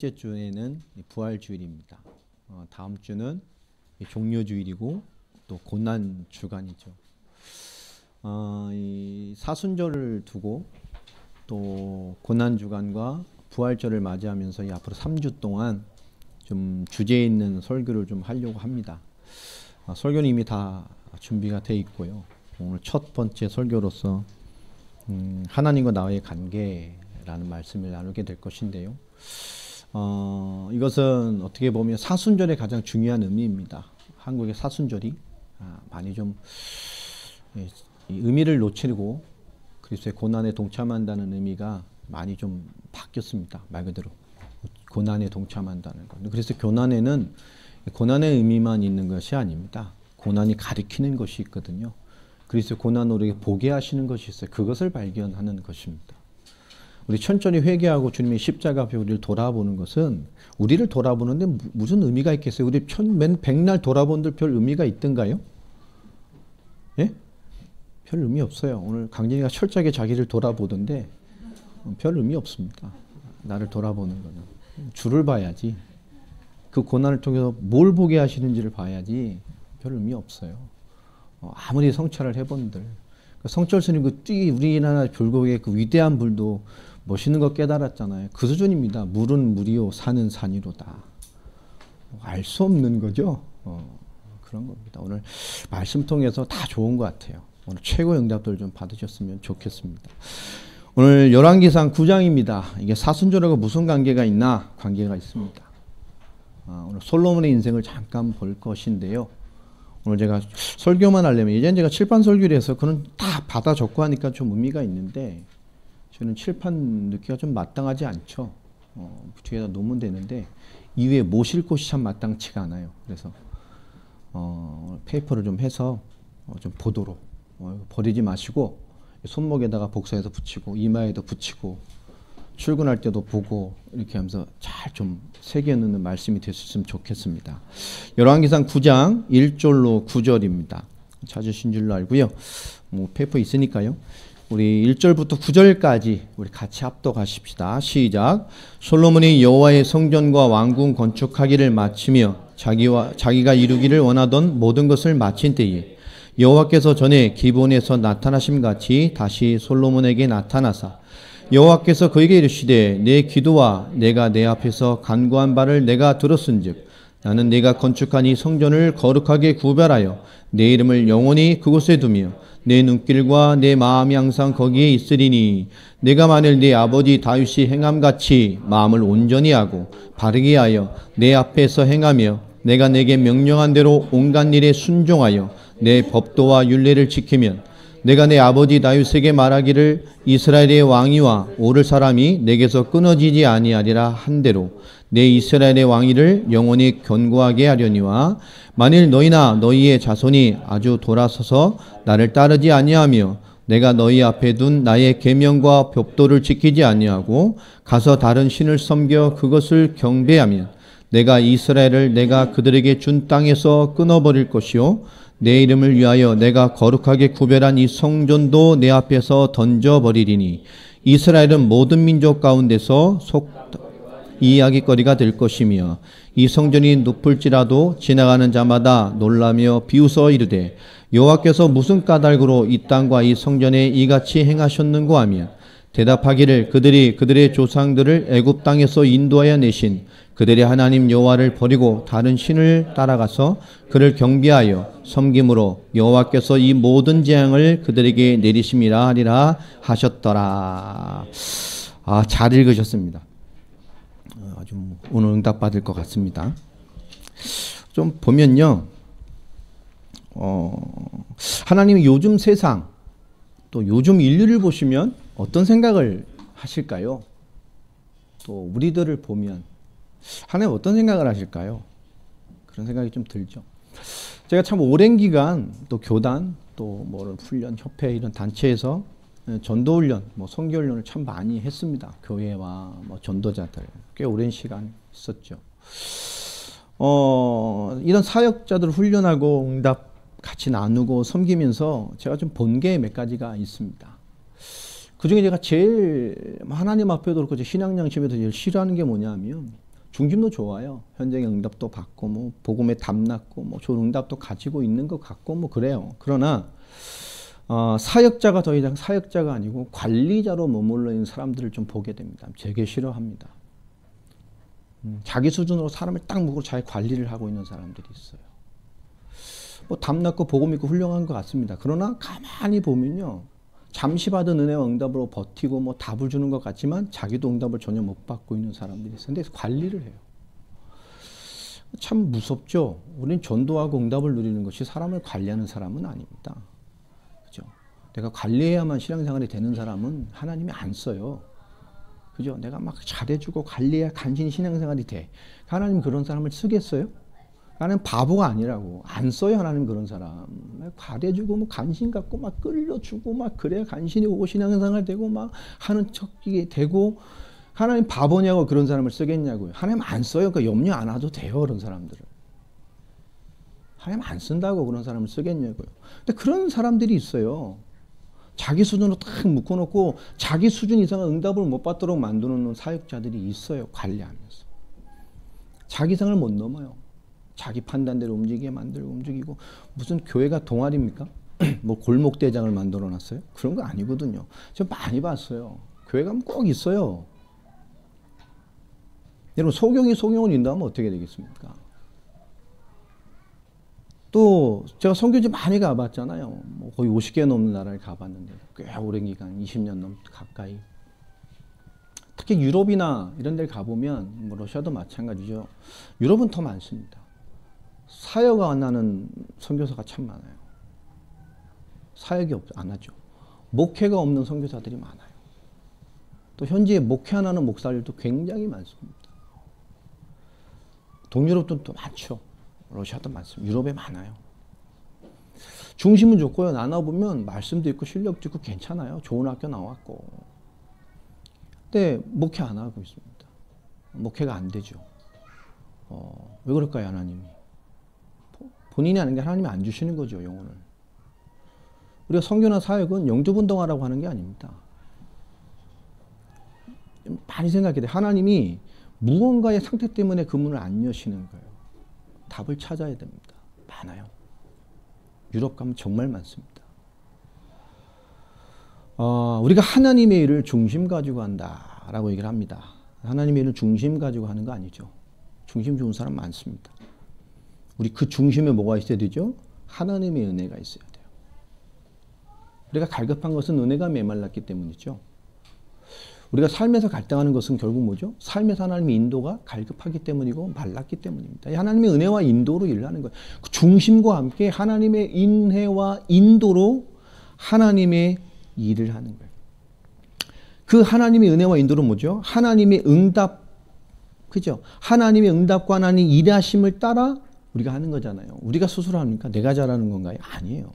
첫째 주에는 부활주일입니다. 다음 주는 종료주일이고 또 고난 주간이죠. 이 사순절을 두고 또 고난 주간과 부활절을 맞이하면서 이 앞으로 3주 동안 좀 주제 있는 설교를 좀 하려고 합니다. 설교는 이미 다 준비가 돼 있고요. 오늘 첫 번째 설교로서 하나님과 나의 관계라는 말씀을 나누게 될 것인데요. 이것은 어떻게 보면 사순절의 가장 중요한 의미입니다. 한국의 사순절이 많이 좀 의미를 놓치고 그리스도의 고난에 동참한다는 의미가 많이 좀 바뀌었습니다. 말 그대로 고난에 동참한다는 것. 그래서 고난에는 고난의 의미만 있는 것이 아닙니다. 고난이 가리키는 것이 있거든요. 그리스도의 고난으로 우리에게 보게 하시는 것이 있어요. 그것을 발견하는 것입니다. 우리 천천히 회개하고 주님의 십자가 앞에 우리를 돌아보는 것은 우리를 돌아보는데 무슨 의미가 있겠어요? 우리 백날 돌아본들 별 의미가 있던가요? 예? 별 의미 없어요. 오늘 강진이가 철저하게 자기를 돌아보던데 별 의미 없습니다. 나를 돌아보는 거는. 주를 봐야지. 그 고난을 통해서 뭘 보게 하시는지를 봐야지 별 의미 없어요. 아무리 성찰을 해본들. 성철 스님 우리나라 불교의 그 위대한 불도 멋있는 거 깨달았잖아요. 그 수준입니다. 물은 물이요 산은 산이로다. 알 수 없는 거죠. 그런 겁니다. 오늘 말씀 통해서 다 좋은 것 같아요. 오늘 최고 응답들 좀 받으셨으면 좋겠습니다. 오늘 열왕기상 9장입니다. 이게 사순절하고 무슨 관계가 있나? 관계가 있습니다. 오늘 솔로몬의 인생을 잠깐 볼 것인데요. 오늘 제가 설교만 하려면 예전에 제가 칠판 설교를 해서 그는 다 받아 적고 하니까 좀 의미가 있는데 저는 칠판 넣기가 좀 마땅하지 않죠. 뒤에다 놓으면 되는데 이외에 모실 곳이 참 마땅치가 않아요. 그래서 페이퍼를 좀 해서 좀 보도록 버리지 마시고 손목에다가 복사해서 붙이고 이마에도 붙이고 출근할 때도 보고 이렇게 하면서 잘 좀 새겨 넣는 말씀이 됐으면 좋겠습니다. 열왕기상 9장 1절로 9절입니다. 찾으신 줄로 알고요. 페이퍼 있으니까요. 우리 1절부터 9절까지 우리 같이 합독하십시다. 시작. 솔로몬이 여호와의 성전과 왕궁 건축하기를 마치며 자기가 이루기를 원하던 모든 것을 마친 때에 여호와께서 전에 기브온에서 나타나심 같이 다시 솔로몬에게 나타나사 여호와께서 그에게 이르시되 내 기도와 내가 내 앞에서 간구한 바를 내가 들었은즉 나는 내가 건축한 이 성전을 거룩하게 구별하여 내 이름을 영원히 그곳에 두며 내 눈길과 내 마음이 항상 거기에 있으리니 내가 만일 네 아버지 다윗이 행함같이 마음을 온전히 하고 바르게 하여 내 앞에서 행하며 내가 내게 명령한 대로 온갖 일에 순종하여 내 법도와 율례를 지키면 내가 내 아버지 다윗에게 말하기를 이스라엘의 왕위와 오를 사람이 내게서 끊어지지 아니하리라 한대로 내 이스라엘의 왕위를 영원히 견고하게 하려니와 만일 너희나 너희의 자손이 아주 돌아서서 나를 따르지 아니하며 내가 너희 앞에 둔 나의 계명과 법도를 지키지 아니하고 가서 다른 신을 섬겨 그것을 경배하면 내가 이스라엘을 내가 그들에게 준 땅에서 끊어버릴 것이요 내 이름을 위하여 내가 거룩하게 구별한 이 성전도 내 앞에서 던져버리리니 이스라엘은 모든 민족 가운데서 이야기거리가 될 것이며 이 성전이 높을지라도 지나가는 자마다 놀라며 비웃어 이르되 여호와께서 무슨 까닭으로 이 땅과 이 성전에 이같이 행하셨는고 하면 대답하기를 그들이 그들의 조상들을 애굽 땅에서 인도하여 내신 그들의 하나님 여호와를 버리고 다른 신을 따라가서 그를 경배하여 섬김으로 여호와께서 이 모든 재앙을 그들에게 내리심이라 하리라 하셨더라. 잘 읽으셨습니다. 아주 오늘 응답 받을 것 같습니다. 좀 보면요, 하나님이 요즘 세상 또 요즘 인류를 보시면 어떤 생각을 하실까요? 또 우리들을 보면 하나님 어떤 생각을 하실까요? 그런 생각이 좀 들죠. 제가 참 오랜 기간 또 교단 또 뭐 훈련 협회 이런 단체에서 전도 훈련, 선교 훈련을 참 많이 했습니다. 교회와 전도자들 꽤 오랜 시간 있었죠. 이런 사역자들 훈련하고 응답 같이 나누고 섬기면서 제가 좀 본 게 몇 가지가 있습니다. 그 중에 제가 제일 하나님 앞에도 그렇고 신앙 양심에도 제일 싫어하는 게 뭐냐면 중심도 좋아요. 현장의 응답도 받고 뭐 복음에 답났고 뭐 좋은 응답도 가지고 있는 것 같고 뭐 그래요. 그러나 사역자가 더 이상 사역자가 아니고 관리자로 머물러 있는 사람들을 좀 보게 됩니다. 되게 싫어합니다. 자기 수준으로 사람을 딱 묶고 잘 관리를 하고 있는 사람들이 있어요. 뭐 답났고 복음 있고 훌륭한 것 같습니다. 그러나 가만히 보면요, 잠시 받은 은혜와 응답으로 버티고 뭐 답을 주는 것 같지만 자기도 응답을 전혀 못 받고 있는 사람들이 있어요. 근데 관리를 해요. 참 무섭죠. 우리는 전도하고 응답을 누리는 것이 사람을 관리하는 사람은 아닙니다. 그죠? 내가 관리해야만 신앙생활이 되는 사람은 하나님이 안 써요. 그죠? 내가 막 잘해주고 관리해야 간신히 신앙생활이 돼. 하나님 그런 사람을 쓰겠어요? 나는 바보가 아니라고. 안 써요, 하나님 그런 사람. 잘해주고 뭐 간신 갖고 막 끌려주고 막 그래야 간신히 오고 신앙생활 되고 막 하는 척이 되고. 하나님 바보냐고 그런 사람을 쓰겠냐고요. 하나님 안 써요. 그러니까 염려 안 해도 돼요, 그런 사람들을. 하나님 안 쓴다고 그런 사람을 쓰겠냐고요. 근데 그런 사람들이 있어요. 자기 수준으로 딱 묶어놓고 자기 수준 이상의 응답을 못 받도록 만드는 사역자들이 있어요. 관리하면서. 자기 상을 못 넘어요. 자기 판단대로 움직이게 만들고 움직이고. 무슨 교회가 동아리입니까? 뭐 골목대장을 만들어 놨어요? 그런 거 아니거든요. 저 많이 봤어요. 교회 가면 꼭 있어요. 여러분 소경이 소경을 인도하면 어떻게 되겠습니까? 또 제가 선교지 많이 가봤잖아요. 뭐 거의 50개 넘는 나라를 가봤는데 꽤 오랜 기간 20년 넘 가까이. 특히 유럽이나 이런 데를 가보면 뭐 러시아도 마찬가지죠. 유럽은 더 많습니다. 사역 안 하는 선교사가 참 많아요. 사역이 안 하죠. 목회가 없는 선교사들이 많아요. 또 현지에 목회 안 하는 목사들도 굉장히 많습니다. 동유럽도 또 많죠. 러시아도 많습니다. 유럽에 많아요. 중심은 좋고요. 나눠보면 말씀도 있고 실력도 있고 괜찮아요. 좋은 학교 나왔고. 근데 목회 안 하고 있습니다. 목회가 안 되죠. 왜 그럴까요, 하나님이? 본인이 하는 게 하나님이 안 주시는 거죠, 영혼을. 우리가 선교나 사역은 영접운동하라고 하는 게 아닙니다. 많이 생각해야 돼요. 하나님이 무언가의 상태 때문에 그 문을 안 여시는 거예요. 답을 찾아야 됩니다. 많아요. 유럽 가면 정말 많습니다. 우리가 하나님의 일을 중심 가지고 한다라고 얘기를 합니다. 하나님의 일을 중심 가지고 하는 거 아니죠. 중심 좋은 사람 많습니다. 우리 그 중심에 뭐가 있어야 되죠? 하나님의 은혜가 있어야 돼요. 우리가 갈급한 것은 은혜가 메말랐기 때문이죠. 우리가 삶에서 갈등하는 것은 결국 뭐죠? 삶에서 하나님의 인도가 갈급하기 때문이고 말랐기 때문입니다. 하나님의 은혜와 인도로 일을 하는 거예요. 그 중심과 함께 하나님의 인혜와 인도로 하나님의 일을 하는 거예요. 그 하나님의 은혜와 인도로 뭐죠? 하나님의 응답, 그죠? 하나님의 응답과 하나님 일하심을 따라 우리가 하는 거잖아요. 우리가 스스로 합니까? 내가 잘하는 건가요? 아니에요.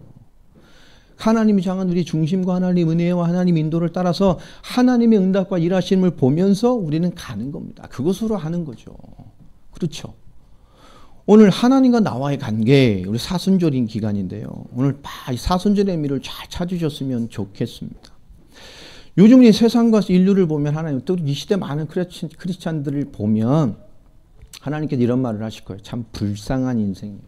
하나님이 정한 우리 중심과 하나님 은혜와 하나님 인도를 따라서 하나님의 응답과 일하심을 보면서 우리는 가는 겁니다. 그것으로 하는 거죠. 그렇죠. 오늘 하나님과 나와의 관계, 우리 사순절인 기간인데요. 오늘 이 사순절의 의미를 잘 찾으셨으면 좋겠습니다. 요즘 이 세상과 인류를 보면 하나님, 또 이 시대 많은 크리스찬들을 보면 하나님께서 이런 말을 하실 거예요. 참 불쌍한 인생이에요.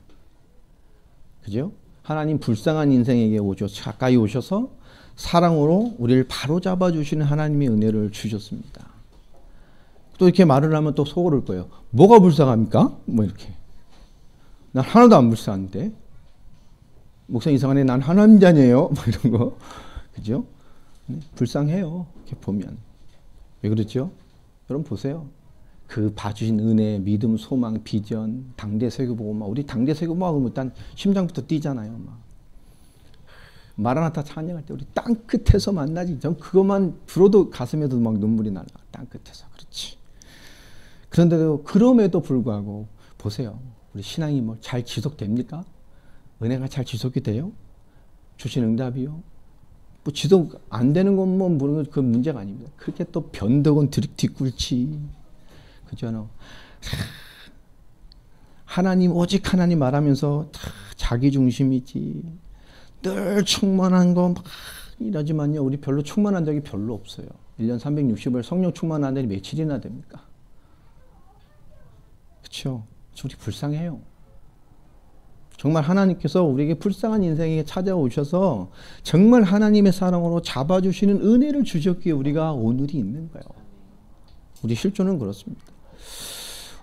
그죠? 하나님 불쌍한 인생에게 가까이 오셔서 사랑으로 우리를 바로잡아 주시는 하나님의 은혜를 주셨습니다. 또 이렇게 말을 하면 또 속을 거예요. 뭐가 불쌍합니까? 뭐 이렇게. 난 하나도 안 불쌍한데. 목사님 이상하네. 난 하나님 자녀예요. 뭐 이런 거. 그죠? 불쌍해요. 이렇게 보면. 왜 그렇죠? 여러분 보세요. 그 봐주신 은혜, 믿음, 소망, 비전, 당대 세계 보고 막 우리 당대 세계 보고 일단 심장부터 뛰잖아요. 막 마라나타 찬양할 때 우리 땅 끝에서 만나지. 전 그것만 들어도 가슴에도 막 눈물이 날라. 땅 끝에서. 그렇지. 그런데도 그럼에도 불구하고 보세요. 우리 신앙이 뭐 잘 지속됩니까? 은혜가 잘 지속이 돼요? 주신 응답이요? 뭐 지속 안 되는 건 뭐 모르는 그 문제가 아닙니다. 그렇게 또 변덕은 뒷굴치. 그죠? 하나님 오직 하나님 말하면서 자기 중심이지. 늘 충만한 거 막 이러지만요. 우리 별로 충만한 적이 별로 없어요. 1년 360일 성령 충만한 날이 며칠이나 됩니까? 그렇죠. 우리 불쌍해요. 정말 하나님께서 우리에게 불쌍한 인생에 찾아오셔서 정말 하나님의 사랑으로 잡아주시는 은혜를 주셨기에 우리가 오늘이 있는 거예요. 우리 실존은 그렇습니다.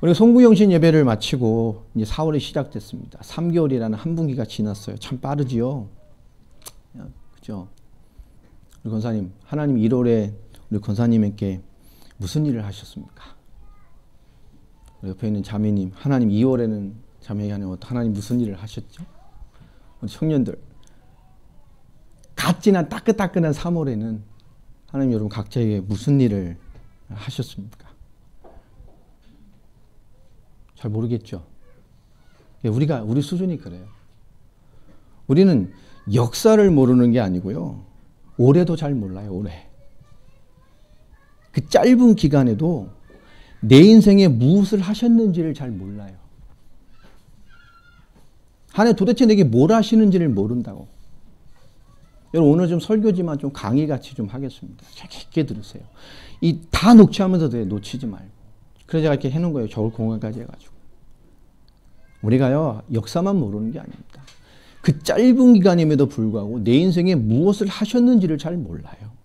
우리가 송구영신 예배를 마치고 이제 4월이 시작됐습니다. 3개월이라는 한 분기가 지났어요. 참 빠르지요. 그죠? 우리 권사님, 하나님 1월에 우리 권사님에게 무슨 일을 하셨습니까? 우리 옆에 있는 자매님, 하나님 2월에는 자매에게 하나님 무슨 일을 하셨죠? 우리 청년들, 갓 지난 따끈따끈한 3월에는 하나님 여러분 각자에게 무슨 일을 하셨습니까? 잘 모르겠죠. 우리 수준이 그래요. 우리는 역사를 모르는 게 아니고요. 올해도 잘 몰라요. 올해. 그 짧은 기간에도 내 인생에 무엇을 하셨는지를 잘 몰라요. 하나님 도대체 내게 뭘 하시는지를 모른다고. 여러분 오늘 좀 설교지만 좀 강의같이 좀 하겠습니다. 깊게 들으세요. 이 다 녹취하면서 놓치지 말고. 그래서 제가 이렇게 해놓은 거예요. 겨울 공강까지 해가지고. 우리가요 역사만 모르는 게 아닙니다. 그 짧은 기간임에도 불구하고 내 인생에 무엇을 하셨는지를 잘 몰라요.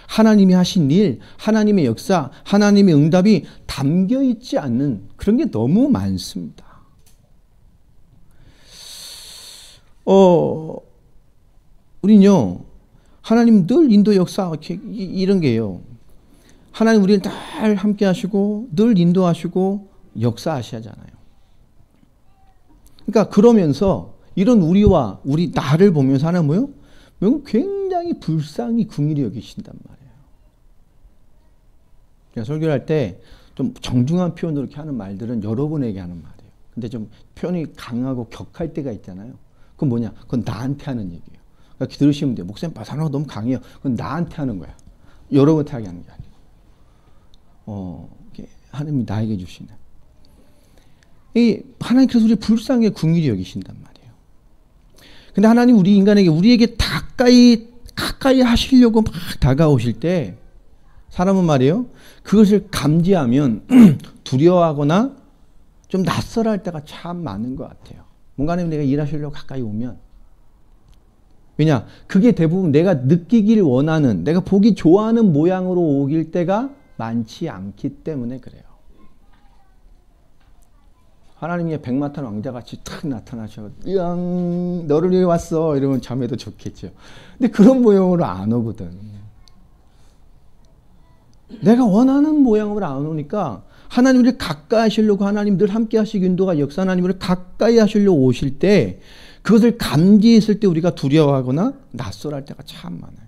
하나님이 하신 일, 하나님의 역사, 하나님의 응답이 담겨있지 않는 그런 게 너무 많습니다. 우리는요 하나님 늘 인도 역사 이런 게요. 하나님 우리를 늘 함께 하시고 늘 인도하시고 역사하시잖아요. 그러니까 그러면서 이런 우리와 우리 나를 보면서 하나님 뭐요? 굉장히 불쌍히 긍휼히 여기신단 말이에요. 제가 설교를 할 때 좀 정중한 표현으로 이렇게 하는 말들은 여러분에게 하는 말이에요. 근데 좀 표현이 강하고 격할 때가 있잖아요. 그건 뭐냐? 그건 나한테 하는 얘기예요. 그러니까 들으시면 돼요. 목사님 바사나가 너무 강해요. 그건 나한테 하는 거야. 여러분한테 하게 하는 게 아니고. 하나님이 나에게 주시는. 하나님께서 우리 불쌍하게 긍휼히 여기신단 말이에요. 근데 하나님 우리에게 가까이 하시려고 막 다가오실 때 사람은 말이에요. 그것을 감지하면 두려워하거나 좀 낯설어 할 때가 참 많은 것 같아요. 뭔가 하나님 내가 일하시려고 가까이 오면. 왜냐? 그게 대부분 내가 느끼길 원하는, 내가 보기 좋아하는 모양으로 오길 때가 많지 않기 때문에 그래요. 하나님이 백마탄 왕자같이 탁 나타나셔. 으앙, 너를 위해 왔어. 이러면 자매도 좋겠죠. 근데 그런 모양으로 안 오거든. 내가 원하는 모양으로 안 오니까 하나님 우리를 가까이 하시려고 하나님 늘 함께 하시기 인도가 역사 하나님 우리를 가까이 하시려고 오실 때 그것을 감지했을 때 우리가 두려워하거나 낯설할 때가 참 많아요.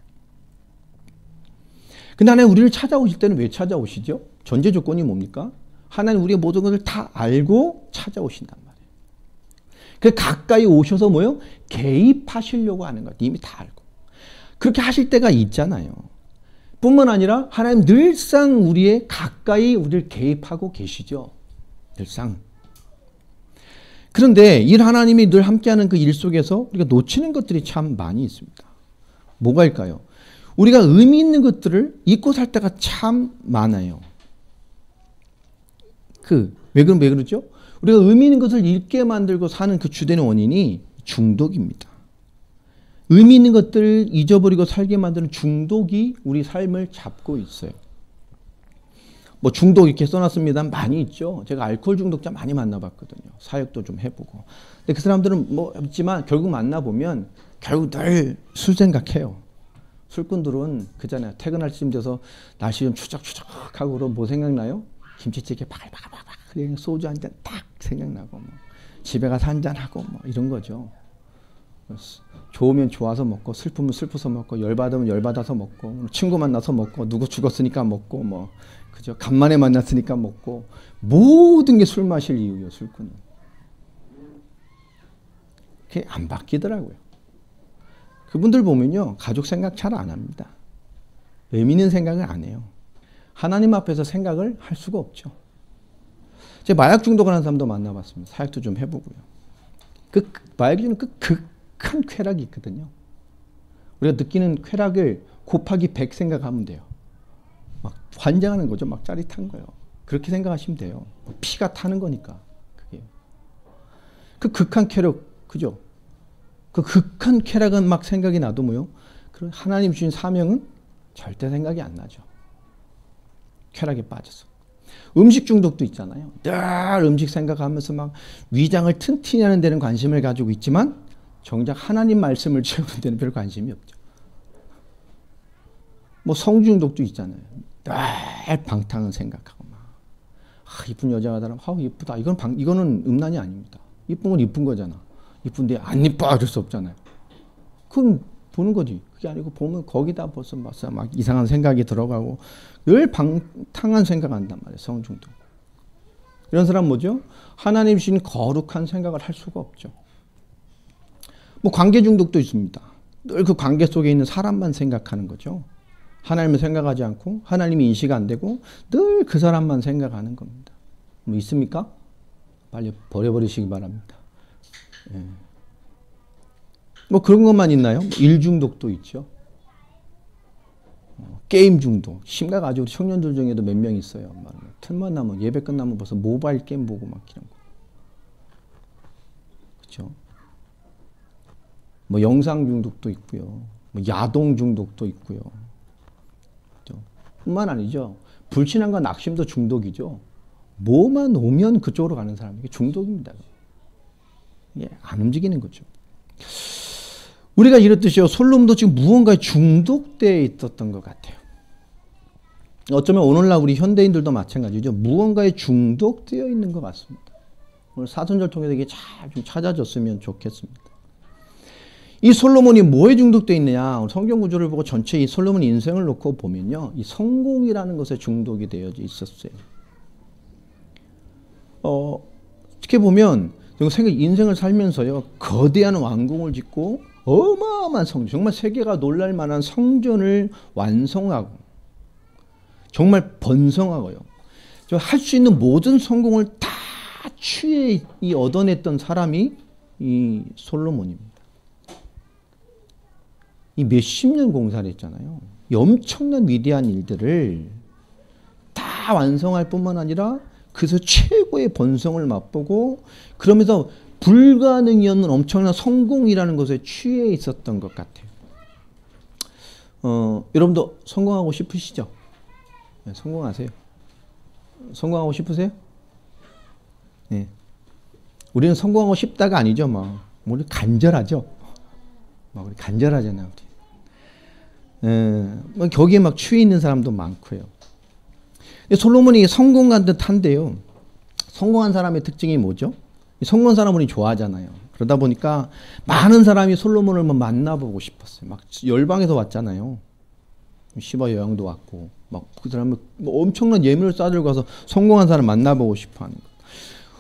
근데 하나님 우리를 찾아오실 때는 왜 찾아오시죠? 전제 조건이 뭡니까? 하나님 우리의 모든 것을 다 알고 찾아오신단 말이에요. 그 가까이 오셔서 뭐요? 개입하시려고 하는 것. 이미 다 알고. 그렇게 하실 때가 있잖아요. 뿐만 아니라 하나님 늘상 우리의 가까이 우리를 개입하고 계시죠. 늘상. 그런데 이 하나님이 늘 함께하는 그 일 속에서 우리가 놓치는 것들이 참 많이 있습니다. 뭐가일까요? 우리가 의미 있는 것들을 잊고 살 때가 참 많아요. 왜 그러죠? 우리가 의미 있는 것을 잃게 만들고 사는 그 주된 원인이 중독입니다. 의미 있는 것들을 잊어버리고 살게 만드는 중독이 우리 삶을 잡고 있어요. 뭐 중독 이렇게 써놨습니다. 많이 있죠. 제가 알코올 중독자 많이 만나봤거든요. 사역도 좀 해보고. 근데 그 사람들은 뭐 있지만 결국 만나보면 결국 늘 술 생각해요. 술꾼들은 그잖아요. 퇴근할 쯤 돼서 날씨 좀 추적추적하고 그러면 뭐 생각나요? 김치찌개 바글바글바글 그냥 소주 한 잔 딱 생각나고 뭐 집에 가서 한 잔 하고 뭐 이런 거죠. 좋으면 좋아서 먹고 슬프면 슬퍼서 먹고 열받으면 열받아서 먹고 친구 만나서 먹고 누구 죽었으니까 먹고 뭐 그죠? 간만에 만났으니까 먹고 모든 게 술 마실 이유예요. 술꾼은. 그게 안 바뀌더라고요. 그분들 보면요. 가족 생각 잘 안 합니다. 의미 있는 생각을 안 해요. 하나님 앞에서 생각을 할 수가 없죠. 제가 마약 중독을 하는 사람도 만나봤습니다. 사역도 좀 해보고요. 그 마약 중독은 극한 쾌락이 있거든요. 우리가 느끼는 쾌락을 곱하기 100 생각하면 돼요. 막 환장하는 거죠. 막 짜릿한 거예요. 그렇게 생각하시면 돼요. 피가 타는 거니까. 그 극한 쾌락, 그죠? 그 극한 쾌락은 막 생각이 나도 뭐요? 그 하나님 주신 사명은 절대 생각이 안 나죠. 쾌락에 빠져서. 음식 중독도 있잖아요. 늘 음식 생각하면서 막 위장을 튼튼히 하는 데는 관심을 가지고 있지만 정작 하나님 말씀을 채우는 데는 별 관심이 없죠. 뭐 성중독도 있잖아요. 늘 방탕한 생각하고 막 이쁜 여자가 나랑 이쁘다. 이거는 음란이 아닙니다. 이쁜 건 이쁜 거잖아. 이쁜데 안 이뻐 할 수 없잖아요. 그건 보는 거지. 그게 아니고 보면 거기다 벌써 막 이상한 생각이 들어가고 늘 방탕한 생각한단 말이에요. 성중독. 이런 사람 뭐죠? 하나님 주신 거룩한 생각을 할 수가 없죠. 뭐 관계 중독도 있습니다. 늘 그 관계 속에 있는 사람만 생각하는 거죠. 하나님을 생각하지 않고 하나님이 인식 안 되고 늘 그 사람만 생각하는 겁니다. 뭐 있습니까? 빨리 버려버리시기 바랍니다. 예. 뭐 그런 것만 있나요? 일 중독도 있죠. 게임 중독. 심각하죠. 우리 청년들 중에도 몇 명 있어요. 틈만 나면 예배 끝나면 벌써 모바일 게임 보고 막 이런 거. 그렇죠? 뭐 영상 중독도 있고요. 뭐 야동 중독도 있고요. 그렇죠? 뿐만 아니죠. 불신앙과 낙심도 중독이죠. 뭐만 오면 그쪽으로 가는 사람이 중독입니다. 예, 안 움직이는 거죠. 우리가 이렇듯이요. 솔로몬도 지금 무언가에 중독되어 있었던 것 같아요. 어쩌면 오늘날 우리 현대인들도 마찬가지죠. 무언가에 중독되어 있는 것 같습니다. 오늘 사전절 통해서 이게 잘 좀 찾아졌으면 좋겠습니다. 이 솔로몬이 뭐에 중독되어 있느냐? 성경 구조를 보고 전체 이 솔로몬 인생을 놓고 보면요. 이 성공이라는 것에 중독이 되어 있었어요. 어떻게 보면 인생을 살면서요. 거대한 왕궁을 짓고 어마어마한 성전, 정말 세계가 놀랄 만한 성전을 완성하고 정말 번성하고요. 할 수 있는 모든 성공을 다 취해 얻어냈던 사람이 이 솔로몬입니다. 이 몇십 년 공사를 했잖아요. 이 엄청난 위대한 일들을 다 완성할 뿐만 아니라 그래서 최고의 번성을 맛보고 그러면서 불가능이었는 엄청난 성공이라는 것에 취해 있었던 것 같아요. 여러분도 성공하고 싶으시죠? 네, 성공하세요. 성공하고 싶으세요? 네. 우리는 성공하고 싶다가 아니죠. 우리 간절하죠. 우리 간절하잖아요. 우리. 거기에 막 취해 있는 사람도 많고요. 솔로몬이 성공한 듯한데요. 성공한 사람의 특징이 뭐죠? 성공한 사람을 우리 좋아하잖아요. 그러다 보니까 많은 사람이 솔로몬을 만나보고 싶었어요. 막 열방에서 왔잖아요. 시바 여왕도 왔고, 막 그 사람은 엄청난 예물을 싸들고 가서 성공한 사람 만나보고 싶어하는 거.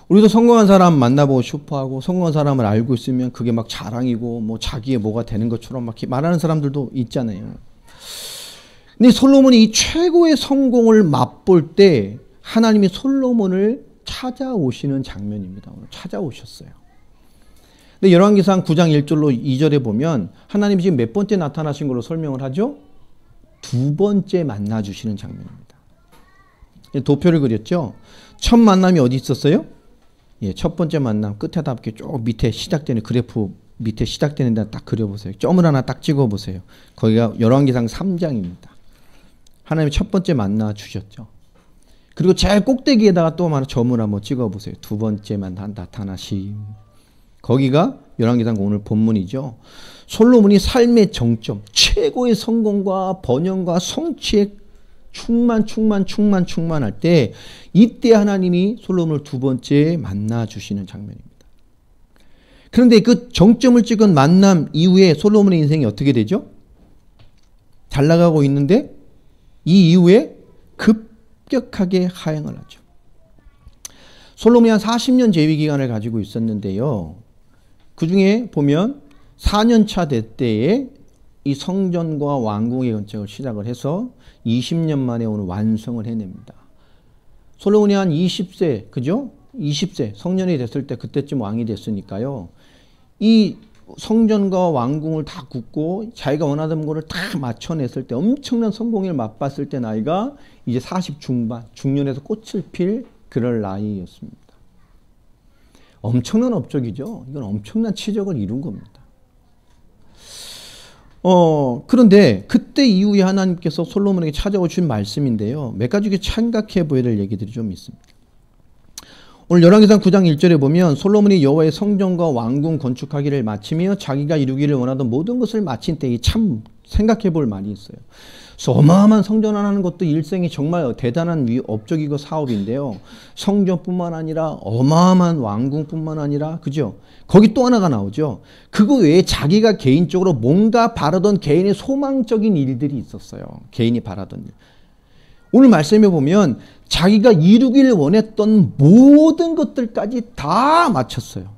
우리도 성공한 사람 만나보고 싶어하고 성공한 사람을 알고 있으면 그게 막 자랑이고 뭐 자기의 뭐가 되는 것처럼 막 말하는 사람들도 있잖아요. 근데 솔로몬이 이 최고의 성공을 맛볼 때 하나님이 솔로몬을 찾아오시는 장면입니다. 오늘 찾아오셨어요. 근데 열왕기상 9장 1절로 2절에 보면 하나님이 지금 몇 번째 나타나신 걸로 설명을 하죠? 두 번째 만나주시는 장면입니다. 도표를 그렸죠? 첫 만남이 어디 있었어요? 예, 첫 번째 만남 끝에다 이렇게 쭉 밑에 시작되는 그래프 밑에 시작되는 데 딱 그려보세요. 점을 하나 딱 찍어보세요. 거기가 열왕기상 3장입니다. 하나님이 첫 번째 만나 주셨죠. 그리고 제일 꼭대기에다가 또 하나 점을 한번 찍어보세요. 두 번째만 나타나심. 거기가 열왕기상 오늘 본문이죠. 솔로몬이 삶의 정점, 최고의 성공과 번영과 성취에 충만할 때 이때 하나님이 솔로몬을 두 번째 만나 주시는 장면입니다. 그런데 그 정점을 찍은 만남 이후에 솔로몬의 인생이 어떻게 되죠? 잘 나가고 있는데 이 이후에 급격하게 하행을 하죠. 솔로몬이 한 40년 재위 기간을 가지고 있었는데요. 그 중에 보면 4년차 될 때에 이 성전과 왕궁의 건축을 시작을 해서 20년 만에 오늘 완성을 해냅니다. 솔로몬이 한 20세, 그죠? 20세 성년이 됐을 때 그때쯤 왕이 됐으니까요. 이 성전과 왕궁을 다 굳고 자기가 원하던 거를 다 맞춰냈을 때 엄청난 성공을 맛봤을 때 나이가 이제 40 중반, 중년에서 꽃을 필 그럴 나이였습니다. 엄청난 업적이죠. 이건 엄청난 치적을 이룬 겁니다. 그런데 그때 이후에 하나님께서 솔로몬에게 찾아오신 말씀인데요. 몇 가지 생각해 보아야 될 얘기들이 좀 있습니다. 오늘 열왕기상 9장 1절에 보면 솔로몬이 여호와의 성전과 왕궁 건축하기를 마치며 자기가 이루기를 원하던 모든 것을 마친 때에 참 생각해 볼 말이 있어요. 그래서 어마어마한 성전 하나는 것도 일생이 정말 대단한 업적이고 사업인데요. 성전뿐만 아니라 어마어마한 왕궁뿐만 아니라 그죠? 거기 또 하나가 나오죠. 그거 외에 자기가 개인적으로 뭔가 바라던 개인의 소망적인 일들이 있었어요. 개인이 바라던 일. 오늘 말씀해 보면 자기가 이루기를 원했던 모든 것들까지 다 마쳤어요.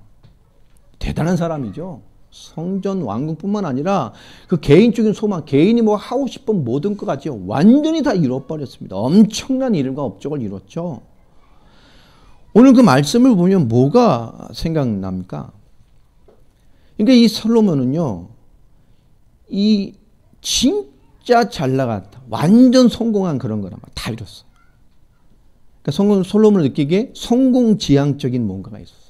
대단한 사람이죠. 성전 왕궁뿐만 아니라 그 개인적인 소망, 개인이 뭐 하고 싶은 모든 것까지 완전히 다 이뤄버렸습니다. 엄청난 이름과 업적을 이뤘죠. 오늘 그 말씀을 보면 뭐가 생각납니까? 그러니까 이 솔로몬은요, 이 진짜 잘 나갔다, 완전 성공한 그런 거란 말이야. 다 이뤘어. 그러니까 솔로몬을 느끼기에 성공지향적인 뭔가가 있었어요.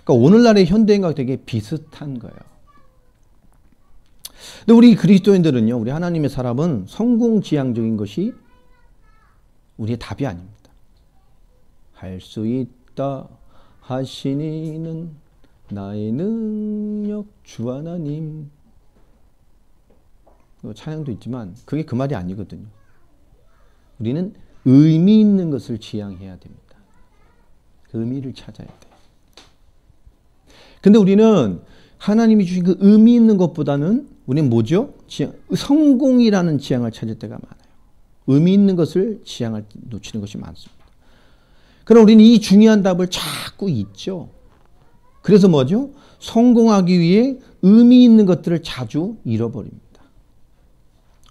그러니까 오늘날의 현대인과 되게 비슷한 거예요. 근데 우리 그리스도인들은요, 우리 하나님의 사람은 성공지향적인 것이 우리의 답이 아닙니다. 할 수 있다 하시니는 나의 능력 주 하나님. 찬양도 있지만 그게 그 말이 아니거든요. 우리는 의미 있는 것을 지향해야 됩니다. 그 의미를 찾아야 돼요. 근데 우리는 하나님이 주신 그 의미 있는 것보다는 우리는 뭐죠? 성공이라는 지향을 찾을 때가 많아요. 의미 있는 것을 지향을 놓치는 것이 많습니다. 그럼 우리는 이 중요한 답을 자꾸 잊죠. 그래서 뭐죠? 성공하기 위해 의미 있는 것들을 자주 잃어버립니다.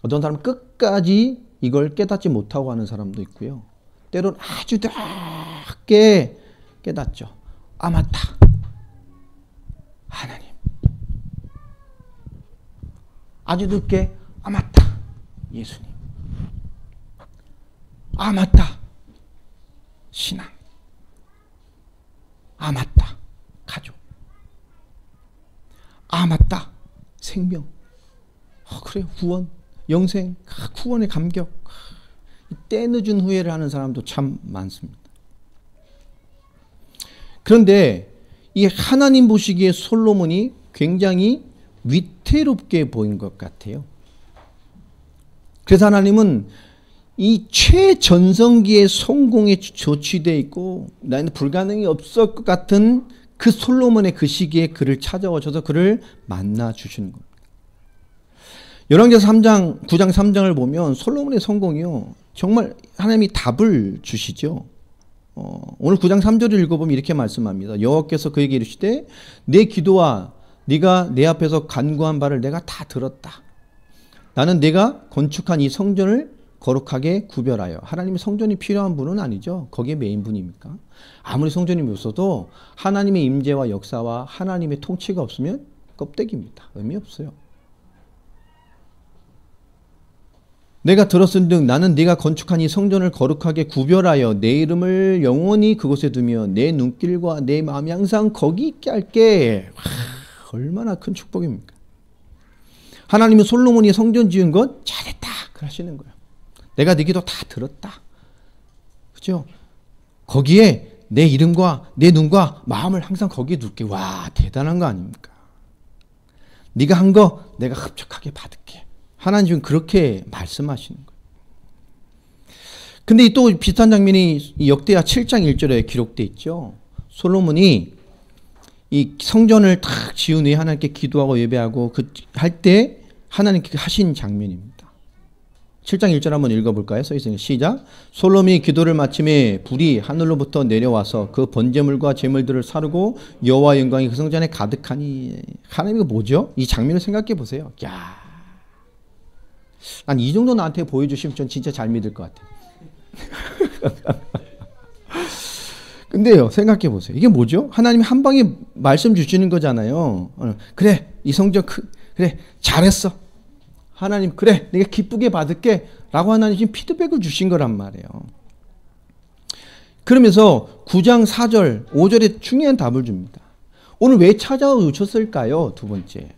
어떤 사람은 끝까지 이걸 깨닫지 못하고 하는 사람도 있고요. 때로는 아주 낮게 깨닫죠. 아, 맞다. 하나님. 아주 늦게 아, 맞다. 예수님. 아, 맞다. 신앙. 아, 맞다. 가족. 아, 맞다. 생명. 그래, 구원. 영생. 구원의 감격. 때늦은 후회를 하는 사람도 참 많습니다. 그런데 이 하나님 보시기에 솔로몬이 굉장히 위태롭게 보인 것 같아요. 그래서 하나님은 이 최전성기의 성공에 조치되어 있고 나는 불가능이 없을 것 같은 그 솔로몬의 그 시기에 그를 찾아오셔서 그를 만나 주시는 겁니다. 열왕기상 9장 3장을 보면 솔로몬의 성공이요, 정말 하나님이 답을 주시죠. 오늘 9장 3절을 읽어보면 이렇게 말씀합니다. 여호와께서 그에게 이르시되 내 기도와 네가 내 앞에서 간구한 바를 내가 다 들었다. 나는 내가 건축한 이 성전을 거룩하게 구별하여. 하나님의 성전이 필요한 분은 아니죠. 거기에 메인 분입니까? 아무리 성전이 없어도 하나님의 임재와 역사와 하나님의 통치가 없으면 껍데기입니다. 의미 없어요. 내가 들었은즉 나는 네가 건축한 이 성전을 거룩하게 구별하여 내 이름을 영원히 그곳에 두며 내 눈길과 내 마음이 항상 거기 있게 할게. 얼마나 큰 축복입니까? 하나님은 솔로몬이 성전 지은 것 잘했다 그러시는 거예요. 내가 네 기도 다 들었다. 그죠? 거기에 내 이름과 내 눈과 마음을 항상 거기에 둘게. 와, 대단한 거 아닙니까? 네가 한 거 내가 흡족하게 받을게. 하나님은 그렇게 말씀하시는 거예요. 근데 또 비슷한 장면이 역대하 7장 1절에 기록되어 있죠. 솔로몬이 이 성전을 탁 지은 후에 하나님께 기도하고 예배하고 할 때 하나님께 하신 장면입니다. 7장 1절 한번 읽어볼까요? 써 있으니까 시작. 솔로몬이 기도를 마침에 불이 하늘로부터 내려와서 그 번제물과 제물들을 사르고 여호와 영광이 그 성전에 가득하니. 하나님, 이거 뭐죠? 이 장면을 생각해 보세요. 야, 난 이 정도 나한테 보여주시면 전 진짜 잘 믿을 것 같아요. 근데요, 생각해 보세요. 이게 뭐죠? 하나님이 한 방에 말씀 주시는 거잖아요. 그래, 이 성전 그래, 잘했어. 하나님, 그래, 내가 기쁘게 받을게 라고 하나님 지금 피드백을 주신 거란 말이에요. 그러면서 9장 4절, 5절에 중요한 답을 줍니다. 오늘 왜 찾아오셨을까요? 두 번째.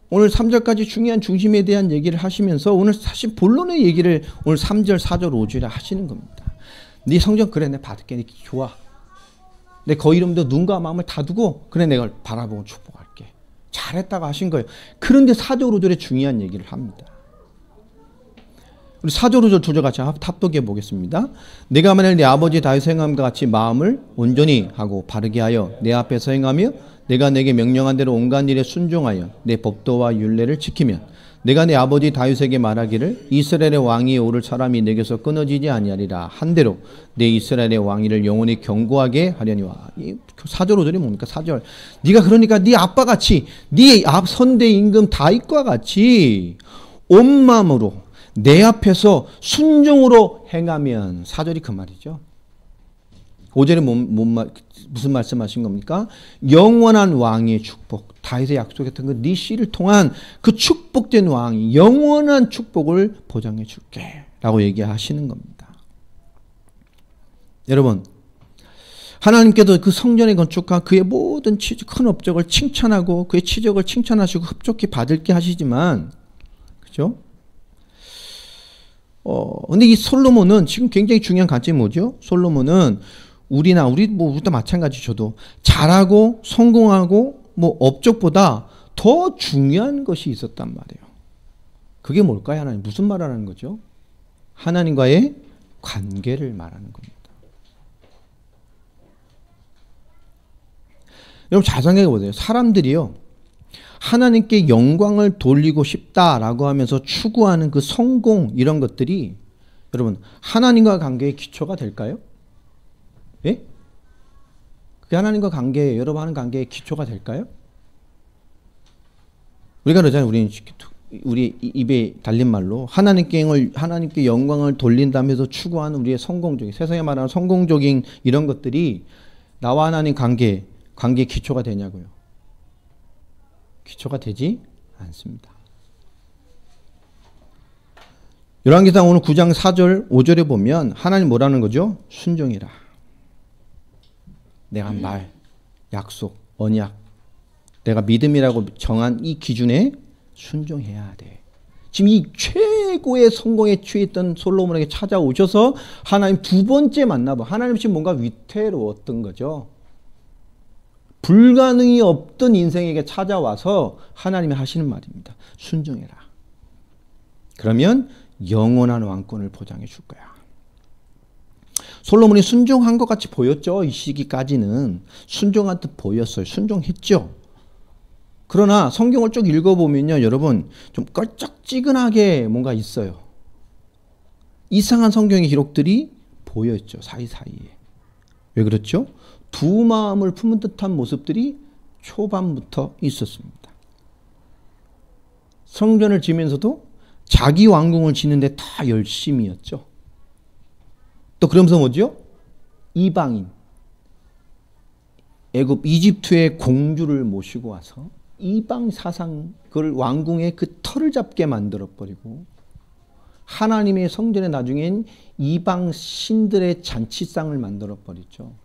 오늘 3절까지 중요한 중심에 대한 얘기를 하시면서 오늘 사실 본론의 얘기를 오늘 3절, 4절, 5절에 하시는 겁니다. 네 성경 그래 내가 받을게. 네 좋아. 내 거 이름도 눈과 마음을 다 두고 그래 내가 바라보고 축복할게. 잘했다고 하신 거예요. 그런데 4절, 5절에 중요한 얘기를 합니다. 우리 4절, 5절, 2절 같이 합독해 보겠습니다. 내가 만일 내 아버지 다윗의 행함과 같이 마음을 온전히 하고 바르게 하여 내 앞에서 행하며 내가 내게 명령한 대로 온갖 일에 순종하여 내 법도와 율례를 지키면 내가 내 아버지 다윗에게 말하기를 이스라엘의 왕위에 오를 사람이 내게서 끊어지지 아니하리라 한대로 내 이스라엘의 왕위를 영원히 견고하게 하려니와. 이 4절 5절이 뭡니까? 4절 네가 그러니까 네 아빠같이 네 앞 선대 임금 다윗과 같이 온 마음으로 내 앞에서 순종으로 행하면. 4절이 그 말이죠. 5절에 무슨 말씀하신 겁니까? 영원한 왕의 축복, 다윗의 약속했던 그 네 씨를 통한 그 축복된 왕이 영원한 축복을 보장해 줄게 라고 얘기하시는 겁니다. 여러분, 하나님께도 그 성전의 건축과 그의 모든 큰 업적을 칭찬하고 그의 치적을 칭찬하시고 흡족히 받을게 하시지만, 그죠? 근데 이 솔로몬은 지금 굉장히 중요한 관점이 뭐죠? 솔로몬은 우리도 마찬가지. 저도 잘하고 성공하고 뭐 업적보다 더 중요한 것이 있었단 말이에요. 그게 뭘까요? 하나님 무슨 말 하는 거죠? 하나님과의 관계를 말하는 겁니다. 여러분 잘 생각해 보세요. 사람들이요, 하나님께 영광을 돌리고 싶다라고 하면서 추구하는 그 성공, 이런 것들이 여러분 하나님과 관계의 기초가 될까요? 예? 그게 하나님과 관계, 여러분 하는 관계의 기초가 될까요? 우리가 그러잖아요. 우리 입에 달린 말로 하나님께 영광을 돌린다면서 추구하는 우리의 성공적인, 세상에 말하는 성공적인 이런 것들이 나와 하나님 관계의 기초가 되냐고요. 기초가 되지 않습니다. 열왕기상 오늘 9장 4절 5절에 보면 하나님 뭐라는 거죠? 순종이라. 내가 한 말, 약속, 언약, 내가 믿음이라고 정한 이 기준에 순종해야 돼. 지금 이 최고의 성공에 취했던 솔로몬에게 찾아오셔서 하나님 두 번째 만나봐. 하나님 지금 뭔가 위태로웠던 거죠. 불가능이 없던 인생에게 찾아와서 하나님이 하시는 말입니다. 순종해라. 그러면 영원한 왕권을 보장해 줄 거야. 솔로몬이 순종한 것 같이 보였죠. 이 시기까지는 순종한 듯 보였어요. 순종했죠. 그러나 성경을 쭉 읽어보면요, 여러분 좀 껄쩍지근하게 뭔가 있어요. 이상한 성경의 기록들이 보여있죠. 사이사이에. 왜 그렇죠? 두 마음을 품은 듯한 모습들이 초반부터 있었습니다. 성전을 지면서도 자기 왕궁을 지는데 다 열심이었죠. 또 그러면서 뭐죠? 이방인, 애굽 이집트의 공주를 모시고 와서 이방 사상, 그걸 왕궁의 그 털을 잡게 만들어버리고 하나님의 성전에 나중엔 이방 신들의 잔치상을 만들어버리죠.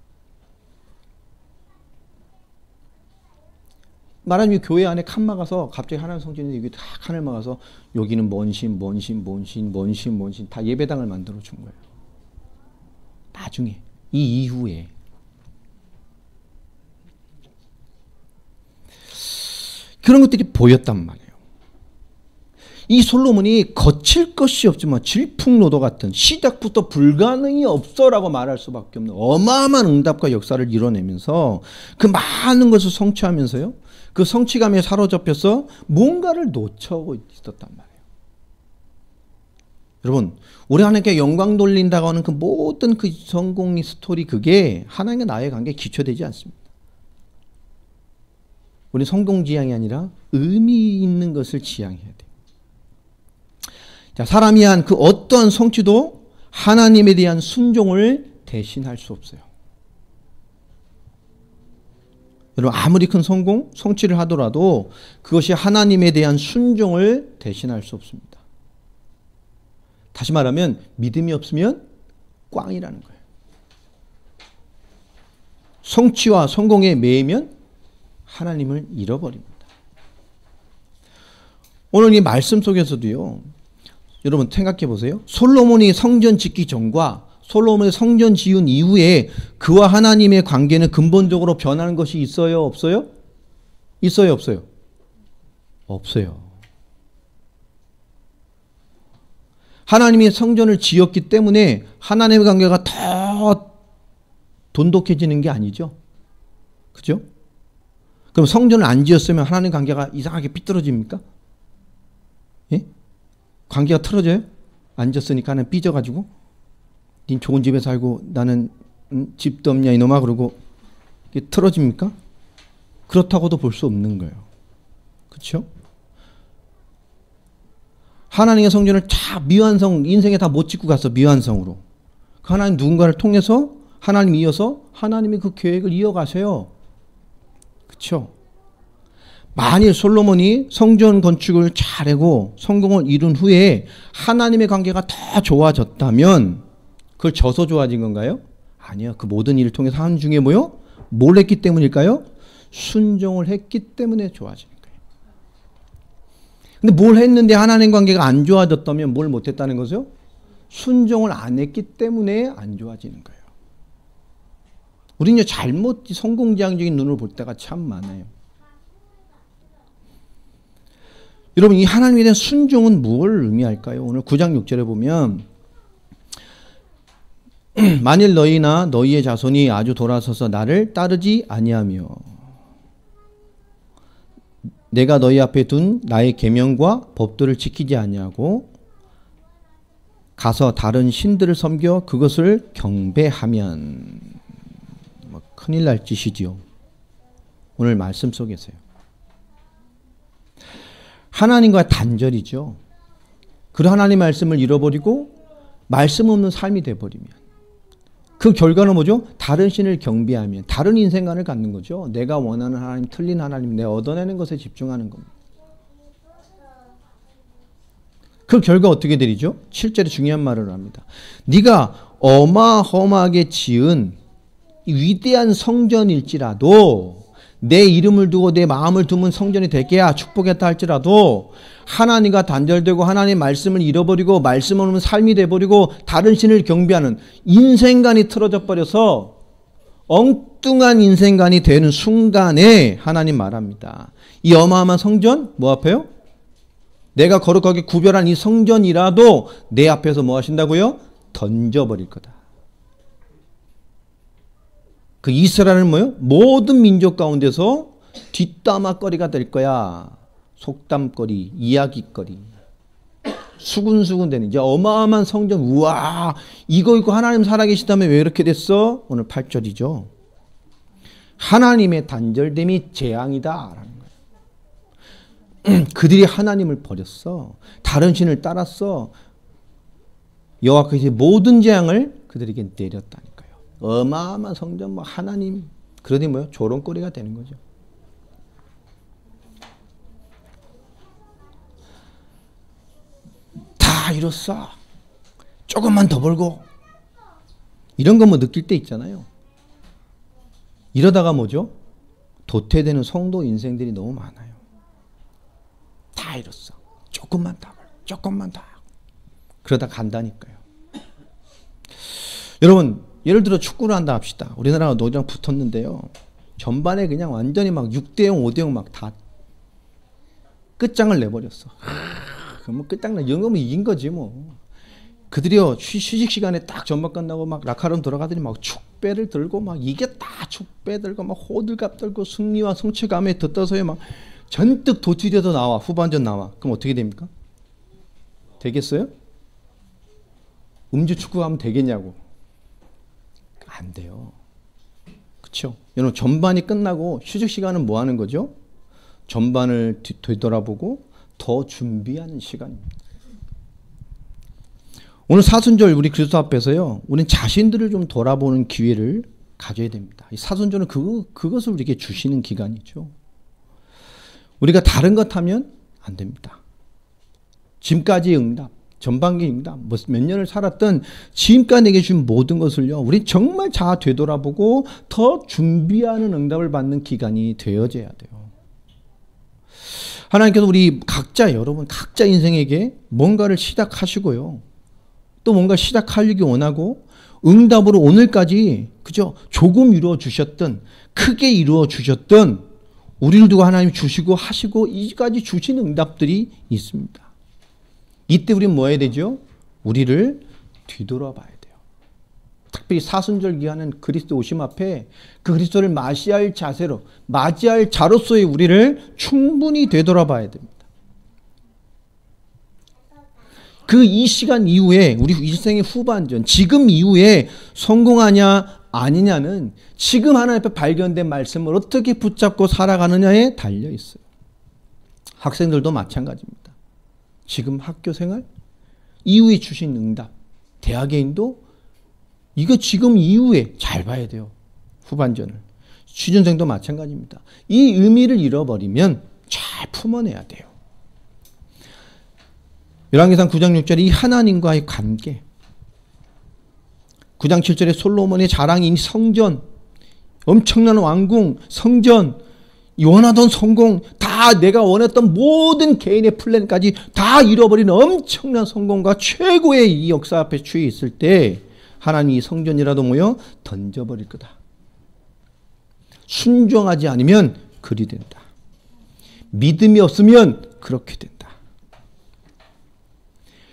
말하자면 교회 안에 칸 막아서 갑자기 하나님 성전에 여기 다 칸을 막아서 여기는 뭔 신 다 예배당을 만들어 준 거예요. 나중에, 이 이후에. 그런 것들이 보였단 말이에요. 이 솔로몬이 거칠 것이 없지만 질풍노도 같은, 시작부터 불가능이 없어라고 말할 수밖에 없는 어마어마한 응답과 역사를 이뤄내면서 그 많은 것을 성취하면서요, 그 성취감에 사로잡혀서 뭔가를 놓쳐오고 있었단 말이에요. 여러분, 우리 하나님께 영광 돌린다고 하는 그 모든 그 성공의 스토리, 그게 하나님과 나의 관계에 기초되지 않습니다. 우리 성공지향이 아니라 의미 있는 것을 지향해야 돼요. 자, 사람이 한 그 어떠한 성취도 하나님에 대한 순종을 대신할 수 없어요. 여러분, 아무리 큰 성취를 하더라도 그것이 하나님에 대한 순종을 대신할 수 없습니다. 다시 말하면 믿음이 없으면 꽝이라는 거예요. 성취와 성공에 매이면 하나님을 잃어버립니다. 오늘 이 말씀 속에서도요, 여러분 생각해 보세요. 솔로몬이 성전 짓기 전과 솔로몬이 성전 지은 이후에 그와 하나님의 관계는 근본적으로 변하는 것이 있어요, 없어요? 있어요, 없어요? 없어요. 하나님이 성전을 지었기 때문에 하나님의 관계가 더 돈독해지는 게 아니죠. 그죠? 그럼 성전을 안 지었으면 하나님 관계가 이상하게 삐뚤어집니까? 예? 관계가 틀어져요? 안 지었으니까 하나님 삐져가지고 닌 좋은 집에 살고 나는 집도 없냐 이놈아 그러고 이게 틀어집니까? 그렇다고도 볼 수 없는 거예요. 그렇죠? 하나님의 성전을 다 미완성, 인생에 다 못 짓고 갔어. 미완성으로. 그 하나님 누군가를 통해서 하나님 이어서 하나님이 그 계획을 이어가세요. 그렇죠? 만일 솔로몬이 성전 건축을 잘하고 성공을 이룬 후에 하나님의 관계가 더 좋아졌다면 그걸 져서 좋아진 건가요? 아니요. 그 모든 일을 통해서 하는 중에 뭐요? 뭘 했기 때문일까요? 순종을 했기 때문에 좋아지는 거예요. 근데 뭘 했는데 하나님 관계가 안 좋아졌다면 뭘 못했다는 거죠? 순종을 안 했기 때문에 안 좋아지는 거예요. 우리는 잘못 성공지향적인 눈으로 볼 때가 참 많아요. 여러분, 이 하나님에 대한 순종은 뭘 의미할까요? 오늘 9장 6절에 보면 만일 너희나 너희의 자손이 아주 돌아서서 나를 따르지 아니하며 내가 너희 앞에 둔 나의 계명과 법도를 지키지 아니하고 가서 다른 신들을 섬겨 그것을 경배하면 큰일 날 짓이지요. 오늘 말씀 속에서요. 하나님과 단절이죠. 그 하나님 말씀을 잃어버리고 말씀 없는 삶이 돼버리면 그 결과는 뭐죠? 다른 신을 경배하면 다른 인생관을 갖는 거죠. 내가 원하는 하나님, 틀린 하나님, 내가 얻어내는 것에 집중하는 겁니다. 그 결과 어떻게 되리죠? 7절에 중요한 말을 합니다. 네가 어마어마하게 지은 위대한 성전일지라도 내 이름을 두고 내 마음을 두면 성전이 되게야 축복했다 할지라도 하나님과 단절되고 하나님의 말씀을 잃어버리고 말씀 없는 삶이 돼버리고 다른 신을 경배하는 인생관이 틀어져 버려서 엉뚱한 인생관이 되는 순간에 하나님 말합니다. 이 어마어마한 성전 뭐 앞에요? 내가 거룩하게 구별한 이 성전이라도 내 앞에서 뭐 하신다고요? 던져버릴 거다. 그 이스라엘은 뭐요? 모든 민족 가운데서 뒷담화거리가 될 거야. 속담거리, 이야기거리. 수군수군 되는 이제 어마어마한 성전. 우와, 이거 있고 하나님 살아계시다면 왜 이렇게 됐어? 오늘 8절이죠. 하나님의 단절됨이 재앙이다. 그들이 하나님을 버렸어. 다른 신을 따랐어. 여호와께서 모든 재앙을 그들에게 내렸다니까요. 어마어마한 성전, 뭐 하나님, 그러니 뭐요? 조롱거리가 되는 거죠. 다 이뤘어. 조금만 더 벌고. 이런 거 뭐 느낄 때 있잖아요. 이러다가 뭐죠? 도태되는 성도 인생들이 너무 많아요. 다 이뤘어. 조금만 더 벌고, 조금만 더 하고. 그러다 간다니까요. 여러분, 예를 들어 축구를 한다 합시다. 우리나라가 노장 붙었는데요. 전반에 그냥 완전히 막 6대0, 5대0 막 다 끝장을 내버렸어. 그럼 끝장나. 영어면 이긴 거지 뭐. 그들이요, 휴식 시간에 딱 전반 끝나고 막 라카룸 들어가더니 막 축배를 들고 막 이겼다 축배 들고 막 호들갑 들고 승리와 성취감에 덧떠서요 막 전득 도취돼서 나와. 후반전 나와. 그럼 어떻게 됩니까? 되겠어요? 음주 축구 하면 되겠냐고. 안 돼요. 그렇죠? 여러분, 전반이 끝나고 휴식 시간은 뭐 하는 거죠? 전반을 되돌아보고 더 준비하는 시간입니다. 오늘 사순절 우리 그리스도 앞에서요, 우리는 자신들을 좀 돌아보는 기회를 가져야 됩니다. 이 사순절은 그것을 우리에게 주시는 기간이죠. 우리가 다른 것 하면 안 됩니다. 지금까지의 응답, 전반기입니다. 몇 년을 살았던 지금까지 내게 준 모든 것을요, 우리 정말 자아 되돌아보고 더 준비하는 응답을 받는 기간이 되어져야 돼요. 하나님께서 우리 각자, 여러분 각자 인생에게 뭔가를 시작하시고요, 또 뭔가 시작하려기 원하고 응답으로 오늘까지 그죠, 조금 이루어 주셨던, 크게 이루어 주셨던, 우리를 두고 하나님 주시고 하시고 이까지 주신 응답들이 있습니다. 이때 우리는 뭐 해야 되죠? 우리를 뒤돌아봐야 돼요. 특별히 사순절 기간은 그리스도 오심 앞에 그 그리스도를 맞이할 자세로, 맞이할 자로서의 우리를 충분히 되돌아봐야 됩니다. 그 이 시간 이후에, 우리 일생의 후반전, 지금 이후에 성공하냐 아니냐는 지금 하나님 앞에 발견된 말씀을 어떻게 붙잡고 살아가느냐에 달려 있어요. 학생들도 마찬가지입니다. 지금 학교 생활, 이후에 주신 응답, 대학애인도 이거 지금 이후에 잘 봐야 돼요. 후반전을. 취준생도 마찬가지입니다. 이 의미를 잃어버리면 잘 품어내야 돼요. 열왕기상 9장 6절에 이 하나님과의 관계, 9장 7절에 솔로몬의 자랑인 성전, 엄청난 왕궁, 성전, 원하던 성공, 다 내가 원했던 모든 개인의 플랜까지 다 잃어버린 엄청난 성공과 최고의 이 역사 앞에 취해 있을 때 하나님이 성전이라도 모여 던져버릴 거다. 순종하지 않으면 그리 된다. 믿음이 없으면 그렇게 된다.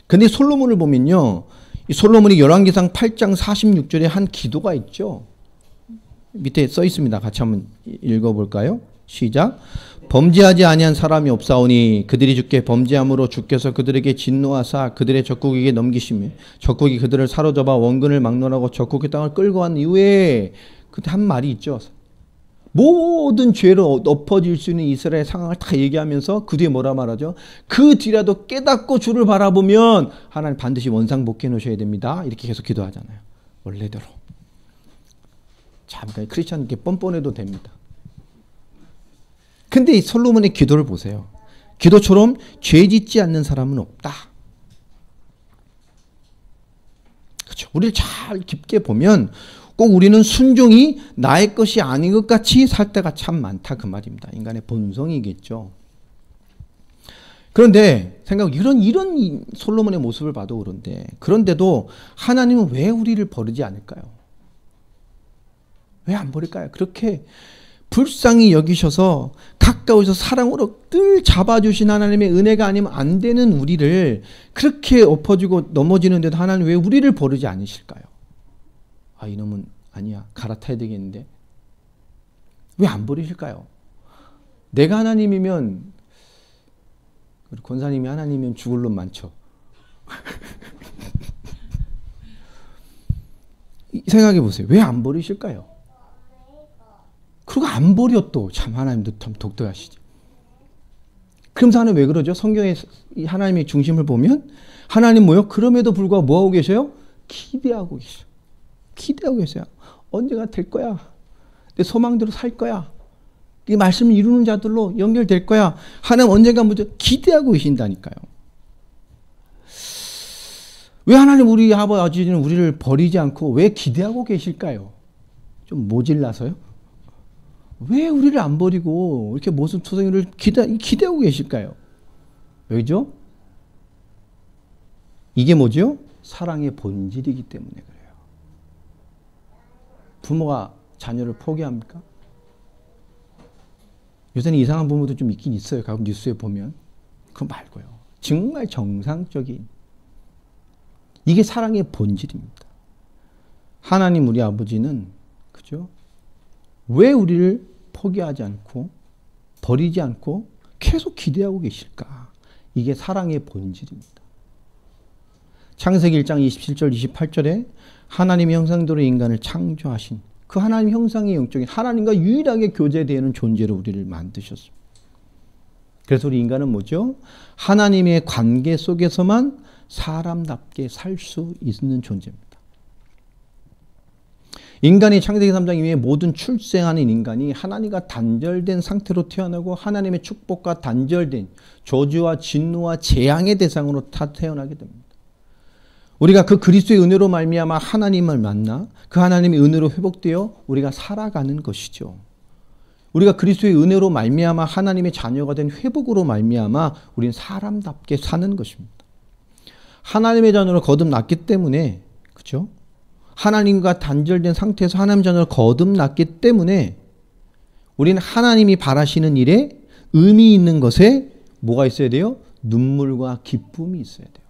근데 솔로몬을 보면요, 이 솔로몬이 열왕기상 8장 46절에 한 기도가 있죠. 밑에 써 있습니다. 같이 한번 읽어볼까요? 시작. 범죄하지 아니한 사람이 없사오니 그들이 주께 범죄함으로 주께서 그들에게 진노하사 그들의 적국에게 넘기시며 적국이 그들을 사로잡아 원근을 막론하고 적국의 땅을 끌고 간 이후에 그때 한 말이 있죠. 모든 죄로 엎어질 수 있는 이스라엘 상황을 다 얘기하면서 그 뒤에 뭐라 말하죠? 그 뒤라도 깨닫고 주를 바라보면 하나님 반드시 원상복귀해 놓으셔야 됩니다. 이렇게 계속 기도하잖아요. 원래대로. 참 크리스찬께 뻔뻔해도 됩니다. 근데 이 솔로몬의 기도를 보세요. 기도처럼 죄 짓지 않는 사람은 없다. 그렇죠. 우리를 잘 깊게 보면 꼭 우리는 순종이 나의 것이 아닌 것 같이 살 때가 참 많다, 그 말입니다. 인간의 본성이겠죠. 그런데 이런 솔로몬의 모습을 봐도 그런데도 하나님은 왜 우리를 버리지 않을까요? 왜 안 버릴까요? 그렇게 불쌍히 여기셔서 가까우셔서 사랑으로 늘 잡아주신 하나님의 은혜가 아니면 안 되는 우리를 그렇게 엎어지고 넘어지는데도 하나님 왜 우리를 버리지 않으실까요? 아, 이놈은 아니야, 갈아타야 되겠는데 왜 안 버리실까요? 내가 하나님이면, 권사님이 하나님이면 죽을 놈 많죠. 생각해 보세요. 왜 안 버리실까요? 그리고 안 버려 또. 참 하나님도 참 독특하시죠. 그러면서 하나님 왜 그러죠? 성경에 하나님의 중심을 보면 하나님 뭐요? 그럼에도 불구하고 뭐하고 계셔요? 기대하고 계셔요. 기대하고 계세요. 언제가 될 거야. 내 소망대로 살 거야. 이 말씀을 이루는 자들로 연결될 거야. 하나님 언젠가 먼저 기대하고 계신다니까요. 왜 하나님 우리 아버지는 우리를 버리지 않고 왜 기대하고 계실까요? 좀 모질라서요? 왜 우리를 안 버리고 이렇게 모습투성이를 기대하고 계실까요? 왜죠? 이게 뭐죠? 사랑의 본질이기 때문에 그래요. 부모가 자녀를 포기합니까? 요새는 이상한 부모도 좀 있긴 있어요. 가끔 뉴스에 보면. 그거 말고요. 정말 정상적인, 이게 사랑의 본질입니다. 하나님 우리 아버지는 그죠? 왜 우리를 포기하지 않고 버리지 않고 계속 기대하고 계실까? 이게 사랑의 본질입니다. 창세기 1장 27절 28절에 하나님의 형상대로 인간을 창조하신 그 하나님 형상의 영적인 하나님과 유일하게 교제되는 존재로 우리를 만드셨습니다. 그래서 우리 인간은 뭐죠? 하나님의 관계 속에서만 사람답게 살 수 있는 존재입니다. 인간이 창세기 3장 이후에 모든 출생하는 인간이 하나님과 단절된 상태로 태어나고 하나님의 축복과 단절된 저주와 진노와 재앙의 대상으로 다 태어나게 됩니다. 우리가 그 그리스도의 은혜로 말미암아 하나님을 만나 그 하나님의 은혜로 회복되어 우리가 살아가는 것이죠. 우리가 그리스도의 은혜로 말미암아 하나님의 자녀가 된 회복으로 말미암아 우리는 사람답게 사는 것입니다. 하나님의 자녀로 거듭났기 때문에, 그렇죠? 하나님과 단절된 상태에서 하나님의 자녀로 거듭났기 때문에 우리는 하나님이 바라시는 일에 의미 있는 것에 뭐가 있어야 돼요? 눈물과 기쁨이 있어야 돼요.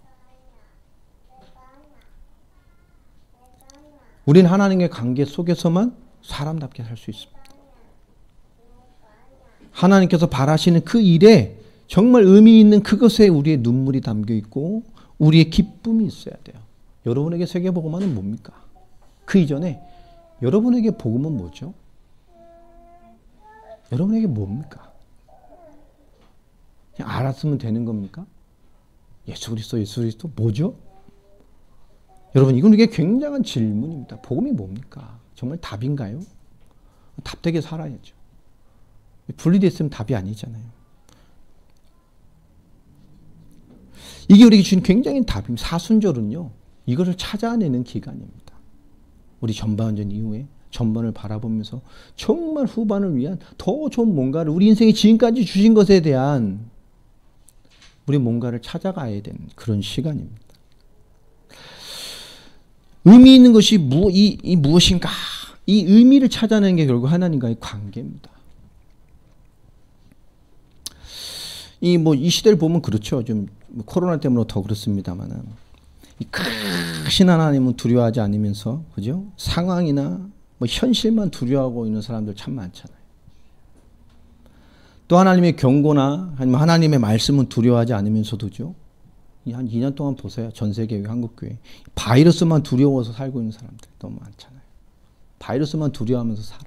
우리는 하나님의 관계 속에서만 사람답게 살 수 있습니다. 하나님께서 바라시는 그 일에 정말 의미 있는 그것에 우리의 눈물이 담겨 있고 우리의 기쁨이 있어야 돼요. 여러분에게 세계복음화는 뭡니까? 그 이전에 여러분에게 복음은 뭐죠? 여러분에게 뭡니까? 그냥 알았으면 되는 겁니까? 예수 그리스도 뭐죠? 여러분, 이게 굉장한 질문입니다. 복음이 뭡니까? 정말 답인가요? 답되게 살아야죠. 분리됐으면 답이 아니잖아요. 이게 우리에게 주신 굉장히 답입니다. 사순절은요, 이것을 찾아내는 기간입니다. 우리 전반전 이후에 전반을 바라보면서 정말 후반을 위한 더 좋은 뭔가를 우리 인생이 지금까지 주신 것에 대한 우리 뭔가를 찾아가야 되는 그런 시간입니다. 의미 있는 것이 무엇인가? 이 의미를 찾아내는 게 결국 하나님과의 관계입니다. 이 시대를 보면 그렇죠. 좀 코로나 때문에 더 그렇습니다만은 이 크신 하나님은 두려워하지 않으면서, 그죠? 상황이나 현실만 두려워하고 있는 사람들 참 많잖아요. 또 하나님의 경고나 아니면 하나님의 말씀은 두려워하지 않으면서도죠. 한 2년 동안 보세요. 전 세계 한국교회 바이러스만 두려워서 살고 있는 사람들 너무 많잖아요. 바이러스만 두려워하면서 살아.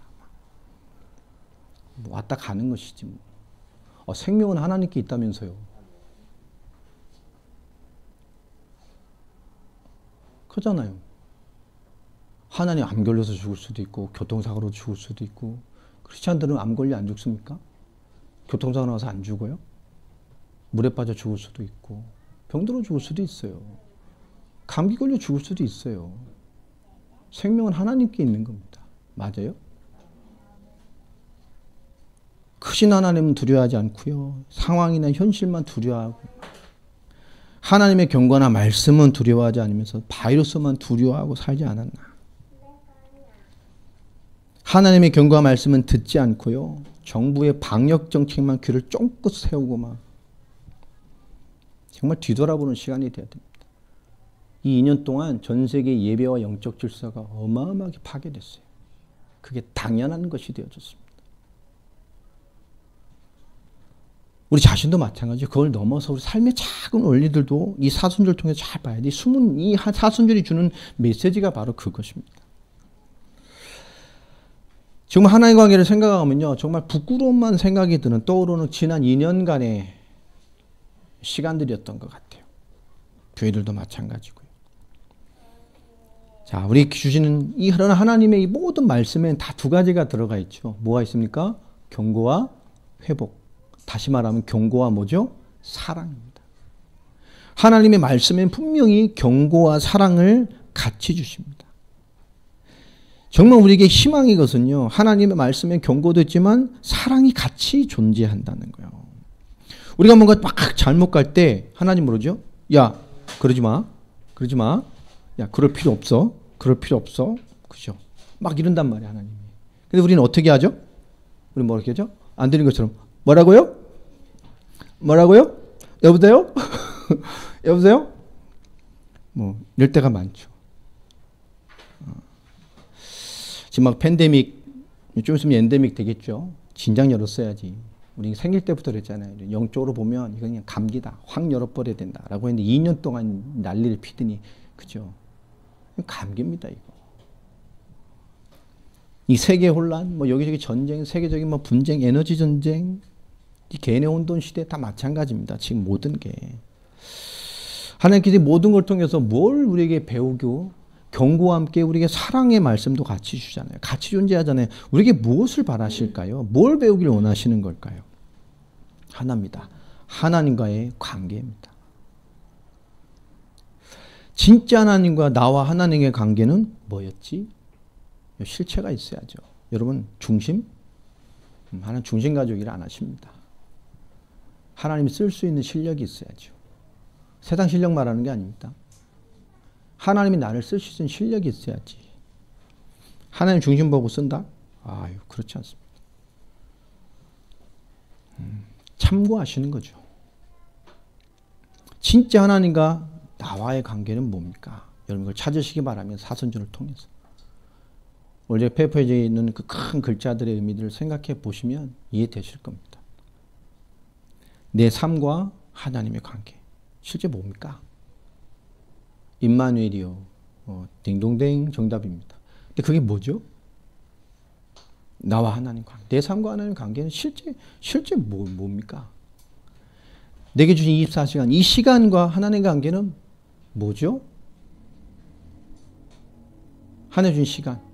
왔다 가는 것이지 뭐. 생명은 하나님께 있다면서요. 그렇잖아요. 하나님 암 걸려서 죽을 수도 있고 교통사고로 죽을 수도 있고, 크리스찬들은 암 걸려 안 죽습니까? 교통사고 나서 안 죽어요? 물에 빠져 죽을 수도 있고 병들어 죽을 수도 있어요. 감기 걸려 죽을 수도 있어요. 생명은 하나님께 있는 겁니다. 맞아요? 크신 하나님은 두려워하지 않고요. 상황이나 현실만 두려워하고 하나님의 경고나 말씀은 두려워하지 않으면서 바이러스만 두려워하고 살지 않았나. 하나님의 경고와 말씀은 듣지 않고요. 정부의 방역 정책만 귀를 쫑긋 세우고 막 정말 뒤돌아보는 시간이 되어야 됩니다. 이 2년 동안 전 세계 예배와 영적 질서가 어마어마하게 파괴됐어요. 그게 당연한 것이 되어졌습니다. 우리 자신도 마찬가지죠. 그걸 넘어서 우리 삶의 작은 원리들도 이 사순절 통해서 잘 봐야 돼. 이 사순절이 주는 메시지가 바로 그것입니다. 정말 하나의 관계를 생각하면요, 정말 부끄러움만 생각이 드는, 떠오르는 지난 2년간의 시간들이었던 것 같아요. 교회들도 마찬가지고요. 자, 우리 주시는 이 하나님의 이 모든 말씀엔 다 두 가지가 들어가 있죠. 뭐가 있습니까? 경고와 회복. 다시 말하면 경고와 뭐죠? 사랑입니다. 하나님의 말씀엔 분명히 경고와 사랑을 같이 주십니다. 정말 우리에게 희망인 것은요, 하나님의 말씀에 경고도 있지만 사랑이 같이 존재한다는 거예요. 우리가 뭔가 막 잘못 갈 때 하나님 뭐라죠? 야, 그러지 마. 그러지 마. 야, 그럴 필요 없어. 그럴 필요 없어. 그죠? 막 이런단 말이야, 하나님이. 근데 우리는 어떻게 하죠? 우리는 뭐라고 하죠? 안 되는 것처럼. 뭐라고요? 뭐라고요? 여보세요? 여보세요? 뭐 이럴 때가 많죠. 지금 막 팬데믹, 좀 있으면 엔데믹 되겠죠. 진작 열었어야지. 우리 생길 때부터 그랬잖아요. 영적으로 보면 이건 그냥 감기다. 확 열어버려야 된다라고 했는데 2년 동안 난리를 피더니, 그죠? 감기입니다, 이거. 이 세계 혼란, 뭐 여기저기 전쟁, 세계적인 뭐 분쟁, 에너지 전쟁, 이 개인의 혼돈 시대 다 마찬가지입니다. 지금 모든 게. 하나님께서 모든 걸 통해서 뭘 우리에게 배우고 경고와 함께 우리에게 사랑의 말씀도 같이 주잖아요. 같이 존재하잖아요. 우리에게 무엇을 바라실까요? 뭘 배우길 원하시는 걸까요? 하나입니다. 하나님과의 관계입니다. 진짜 하나님과 나와 하나님의 관계는 뭐였지? 실체가 있어야죠. 여러분 중심? 하나님 중심 가지고 일 안 하십니다. 하나님이 쓸 수 있는 실력이 있어야죠. 세상 실력 말하는 게 아닙니다. 하나님이 나를 쓸 수 있는 실력이 있어야지. 하나님 중심 보고 쓴다? 아유, 그렇지 않습니다. 참고하시는 거죠. 진짜 하나님과 나와의 관계는 뭡니까? 여러분 그걸 찾으시기 바라면 사순절을 통해서. 오늘 페이퍼에 있는 그 큰 글자들의 의미들을 생각해 보시면 이해되실 겁니다. 내 삶과 하나님의 관계. 실제 뭡니까? 임마누엘이요. 딩동댕 정답입니다. 근데 그게 뭐죠? 나와 하나님 관계. 내 삶과 하나님 관계는 실제 뭡니까? 내게 주신 24시간, 이 시간과 하나님의 관계는 뭐죠? 하나님 주신 시간.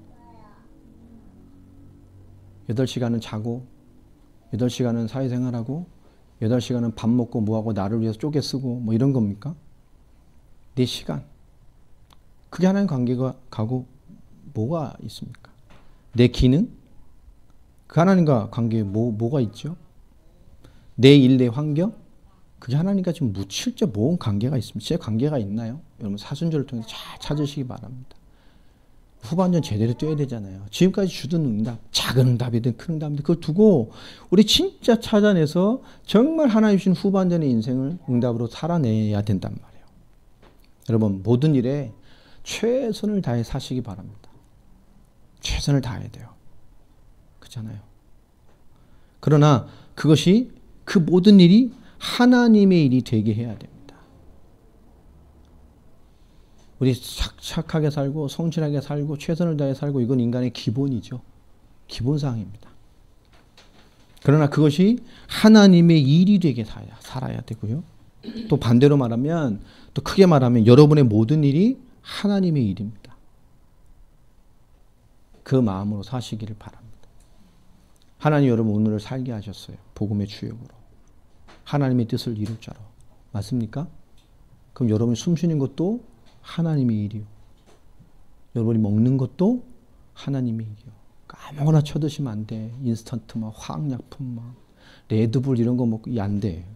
8시간은 자고, 8시간은 사회생활하고, 8시간은 밥 먹고 뭐하고 나를 위해서 쪼개 쓰고 뭐 이런 겁니까? 내 시간. 그게 하나님 관계가 가고 뭐가 있습니까? 내 기능? 그 하나님과 관계에 뭐가 있죠? 내 일, 내 환경? 그게 하나님과 지금 실제 뭔 관계가 있습니까? 실제 관계가 있나요? 여러분 사순절을 통해서 잘 찾으시기 바랍니다. 후반전 제대로 뛰어야 되잖아요. 지금까지 주던 응답, 작은 응답이든 큰 응답이든 그걸 두고 우리 진짜 찾아내서 정말 하나님 주신 후반전의 인생을 응답으로 살아내야 된단 말이에요. 여러분 모든 일에 최선을 다해 사시기 바랍니다. 최선을 다해야 돼요. 그렇잖아요. 그러나 그것이 그 모든 일이 하나님의 일이 되게 해야 됩니다. 우리 착하게 살고 성실하게 살고 최선을 다해 살고 이건 인간의 기본이죠. 기본사항입니다. 그러나 그것이 하나님의 일이 되게 살아야 되고요. 또 반대로 말하면 또 크게 말하면 여러분의 모든 일이 하나님의 일입니다. 그 마음으로 사시기를 바랍니다. 하나님 여러분 오늘을 살게 하셨어요. 복음의 주역으로. 하나님의 뜻을 이룰 자로. 맞습니까? 그럼 여러분이 숨쉬는 것도 하나님의 일이요. 여러분이 먹는 것도 하나님의 일이요. 아무거나 쳐드시면 안 돼. 인스턴트 막 화학약품 막 레드불 이런 거 먹고 안 돼.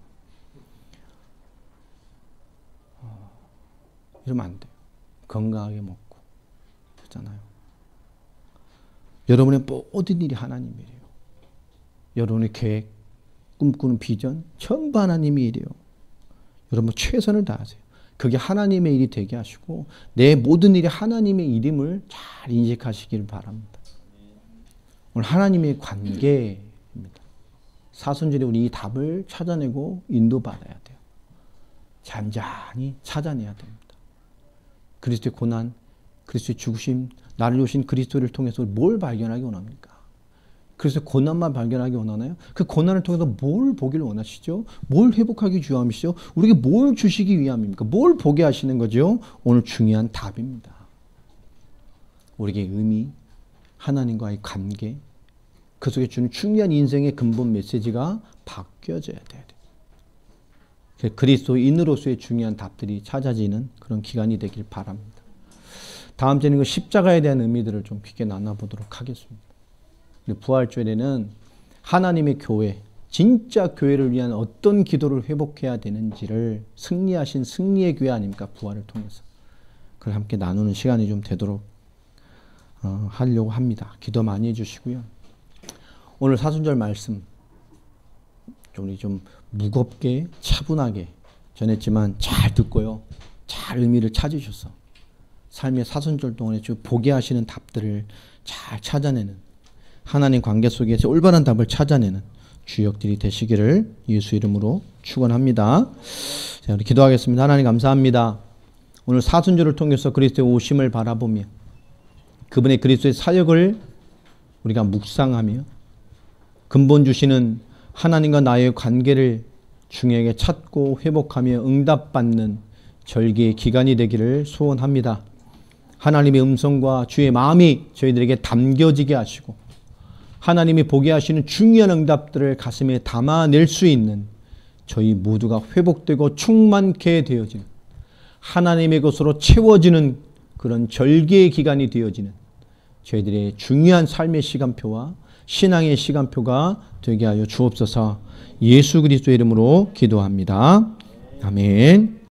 이러면 안 돼. 건강하게 먹고 그렇잖아요. 여러분의 모든 일이 하나님의 일이에요. 여러분의 계획, 꿈꾸는 비전 전부 하나님의 일이에요. 여러분 최선을 다하세요. 그게 하나님의 일이 되게 하시고 내 모든 일이 하나님의 일임을 잘 인식하시길 바랍니다. 오늘 하나님의 관계입니다. 사순절에 우리 이 답을 찾아내고 인도받아야 돼요. 잠잠히 찾아내야 됩니다. 그리스도의 고난, 그리스도의 죽으심, 나를 오신 그리스도를 통해서 뭘 발견하기 원합니까? 그래서 고난만 발견하기 원하나요? 그 고난을 통해서 뭘 보기를 원하시죠? 뭘 회복하기 위함이시죠? 우리에게 뭘 주시기 위함입니까? 뭘 보게 하시는 거죠? 오늘 중요한 답입니다. 우리에게 의미, 하나님과의 관계, 그 속에 주는 중요한 인생의 근본 메시지가 바뀌어져야 돼요. 그리스도인으로서의 중요한 답들이 찾아지는 그런 기간이 되길 바랍니다. 다음 주에는 그 십자가에 대한 의미들을 좀 깊게 나눠보도록 하겠습니다. 부활절에는 하나님의 교회, 진짜 교회를 위한 어떤 기도를 회복해야 되는지를 승리하신 승리의 교회 아닙니까? 부활을 통해서. 그걸 함께 나누는 시간이 좀 되도록 하려고 합니다. 기도 많이 해주시고요. 오늘 사순절 말씀 우리 좀 무겁게 차분하게 전했지만 잘 듣고요. 잘 의미를 찾으셔서 삶의 사순절 동안에 쭉 보게 하시는 답들을 잘 찾아내는 하나님 관계 속에서 올바른 답을 찾아내는 주역들이 되시기를 예수 이름으로 축원합니다. 자, 우리 기도하겠습니다. 하나님 감사합니다. 오늘 사순절을 통해서 그리스도의 오심을 바라보며 그분의 그리스도의 사역을 우리가 묵상하며 근본 주시는 하나님과 나의 관계를 중요하게 찾고 회복하며 응답받는 절기의 기간이 되기를 소원합니다. 하나님의 음성과 주의 마음이 저희들에게 담겨지게 하시고 하나님이 보게 하시는 중요한 응답들을 가슴에 담아낼 수 있는 저희 모두가 회복되고 충만케 되어지는 하나님의 것으로 채워지는 그런 절개의 기간이 되어지는 저희들의 중요한 삶의 시간표와 신앙의 시간표가 되게 하여 주옵소서. 예수 그리스도의 이름으로 기도합니다. 아멘.